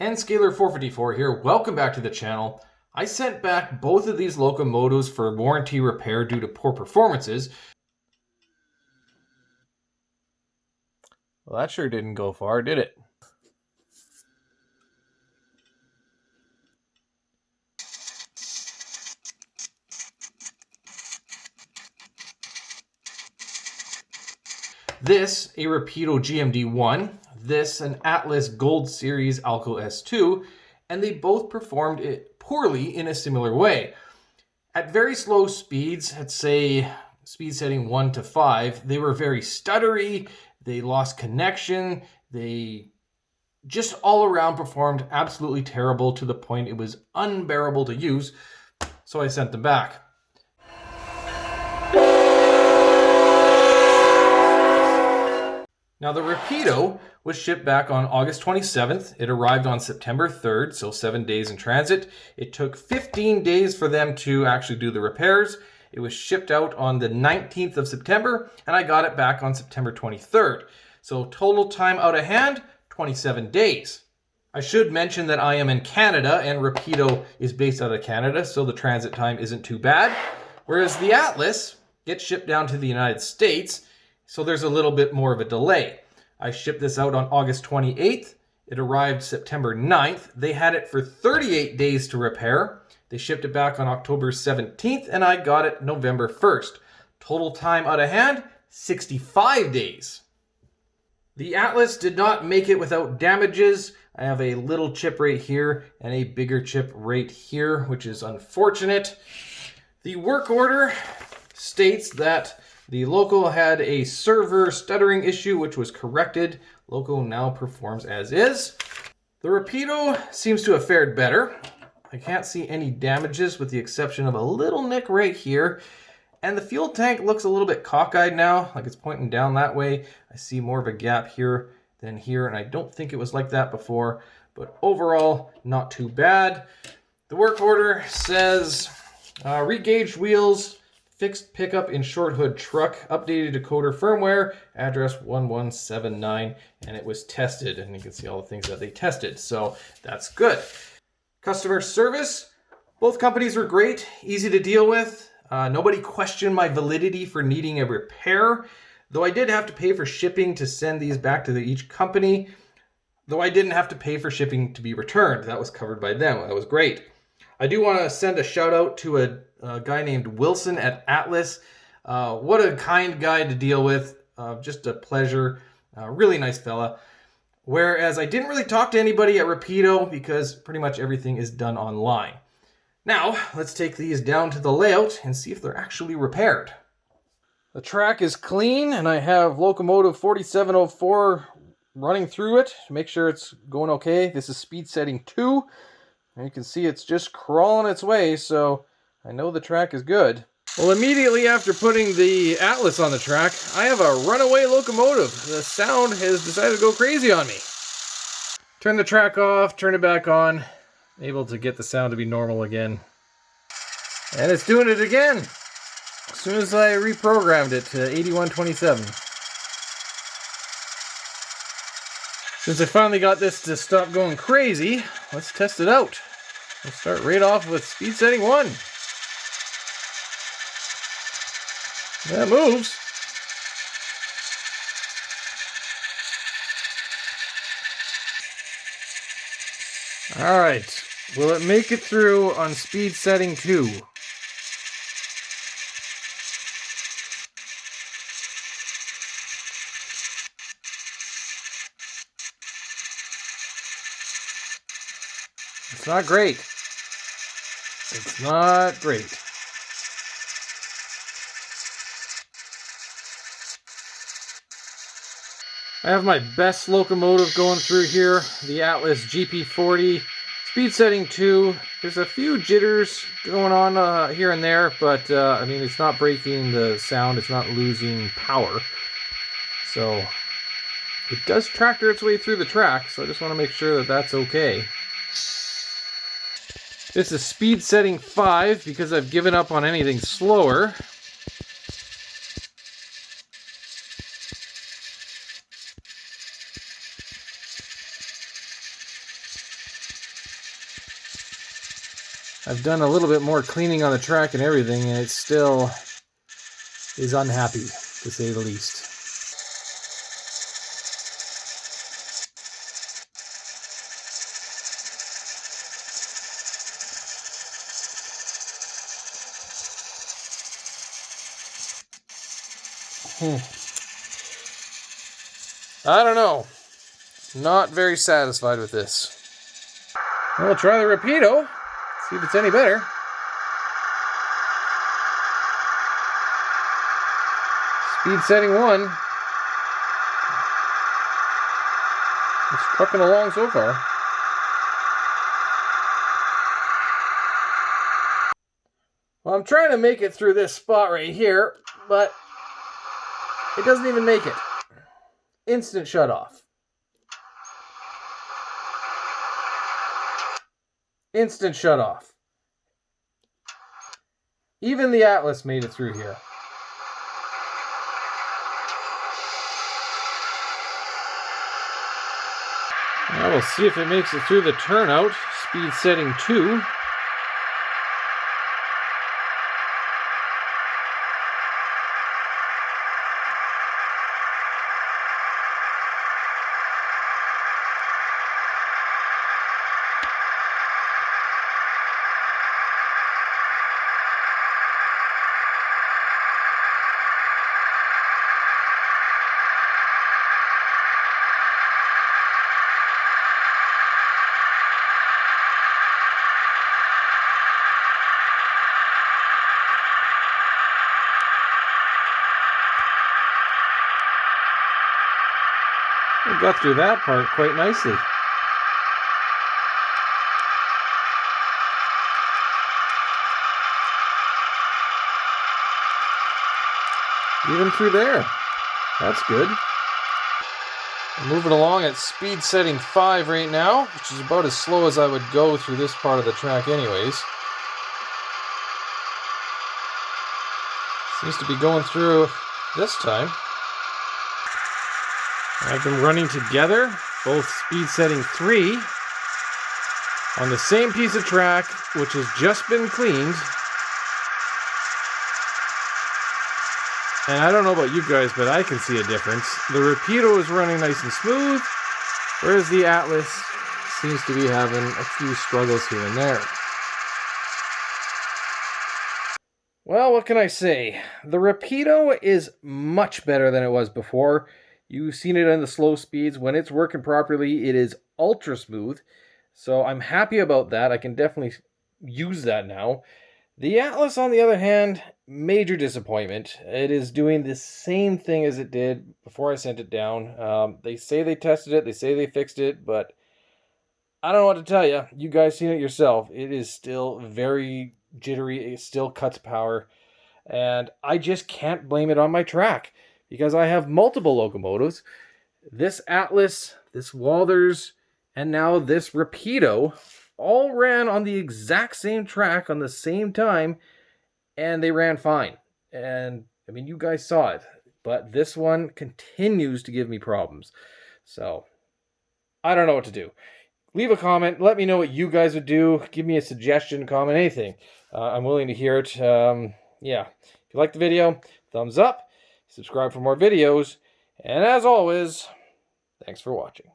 Nscaler454 here. Welcome back to the channel. I sent back both of these locomotives for warranty repair due to poor performances. Well, that sure didn't go far, did it? This, a Rapido GMD-1. This, an Atlas Gold Series Alco S-2. And they both performed it poorly in a similar way. At very slow speeds, at say speed setting 1 to 5, they were very stuttery, they lost connection, they just all around performed absolutely terrible to the point it was unbearable to use, so I sent them back. Now the Rapido was shipped back on August 27th. It arrived on September 3rd, so 7 days in transit. It took 15 days for them to actually do the repairs. It was shipped out on the 19th of September, and I got it back on September 23rd. So total time out of hand, 27 days. I should mention that I am in Canada, and Rapido is based out of Canada, so the transit time isn't too bad. Whereas the Atlas gets shipped down to the United States, so there's a little bit more of a delay. I shipped this out on August 28th. It arrived September 9th. They had it for 38 days to repair. They shipped it back on October 17th, and I got it November 1st. Total time out of hand, 65 days. The Atlas did not make it without damages. I have a little chip right here and a bigger chip right here, which is unfortunate. The work order states that the Loco had a server stuttering issue, which was corrected. Loco now performs as is. The Rapido seems to have fared better. I can't see any damages with the exception of a little nick right here. And the fuel tank looks a little bit cockeyed now, like it's pointing down that way. I see more of a gap here than here, and I don't think it was like that before. But overall, not too bad. The work order says re-gauged wheels, fixed pickup in short hood truck, updated decoder firmware, address 1179, and it was tested. And you can see all the things that they tested, so that's good. Customer service, both companies were great, easy to deal with. Nobody questioned my validity for needing a repair, though I did have to pay for shipping to send these back to each company, though I didn't have to pay for shipping to be returned. That was covered by them. That was great. I do want to send a shout out to a guy named Wilson at Atlas. What a kind guy to deal with. Just a pleasure. Really nice fella. Whereas I didn't really talk to anybody at Rapido because pretty much everything is done online. Now, let's take these down to the layout and see if they're actually repaired. The track is clean, and I have locomotive 4704 running through it to make sure it's going okay. This is speed setting 2. And you can see it's just crawling its way, so I know the track is good. Well, immediately after putting the Atlas on the track, I have a runaway locomotive. The sound has decided to go crazy on me. Turn the track off, turn it back on, able to get the sound to be normal again. And it's doing it again, as soon as I reprogrammed it to 8127. Since I finally got this to stop going crazy, let's test it out. Let's start right off with speed setting 1. That moves. All right, will it make it through on speed setting 2? It's not great. It's not great. I have my best locomotive going through here, the Atlas GP40, speed setting 2. There's a few jitters going on here and there, but I mean, it's not breaking the sound, it's not losing power. So it does tractor its way through the track, so I just want to make sure that that's okay. This is speed setting 5 because I've given up on anything slower. I've done a little bit more cleaning on the track and everything, and it still is unhappy, to say the least. I don't know. Not very satisfied with this. We'll try the Rapido, see if it's any better. Speed setting 1. It's trucking along so far. Well, I'm trying to make it through this spot right here, but it doesn't even make it. Instant shut off. Instant shut off. Even the Atlas made it through here. Now we'll see if it makes it through the turnout. Speed setting 2. We got through that part quite nicely. Even through there. That's good. I'm moving along at speed setting 5 right now, which is about as slow as I would go through this part of the track anyways. Seems to be going through this time. I've been running together, both speed setting 3, on the same piece of track, which has just been cleaned. And I don't know about you guys, but I can see a difference. The Rapido is running nice and smooth, whereas the Atlas seems to be having a few struggles here and there. Well, what can I say? The Rapido is much better than it was before. You've seen it on the slow speeds. When it's working properly, it is ultra smooth. So I'm happy about that. I can definitely use that now. The Atlas, on the other hand, major disappointment. It is doing the same thing as it did before I sent it down. They say they tested it. They say they fixed it. But I don't know what to tell you. You guys seen it yourself. It is still very jittery. It still cuts power. And I just can't blame it on my track, because I have multiple locomotives. This Atlas, this Walthers, and now this Rapido all ran on the exact same track on the same time, and they ran fine. And, I mean, you guys saw it. But this one continues to give me problems. So, I don't know what to do. Leave a comment. Let me know what you guys would do. Give me a suggestion, comment, anything. I'm willing to hear it. Yeah. If you like the video, thumbs up. Subscribe for more videos. And as always, thanks for watching.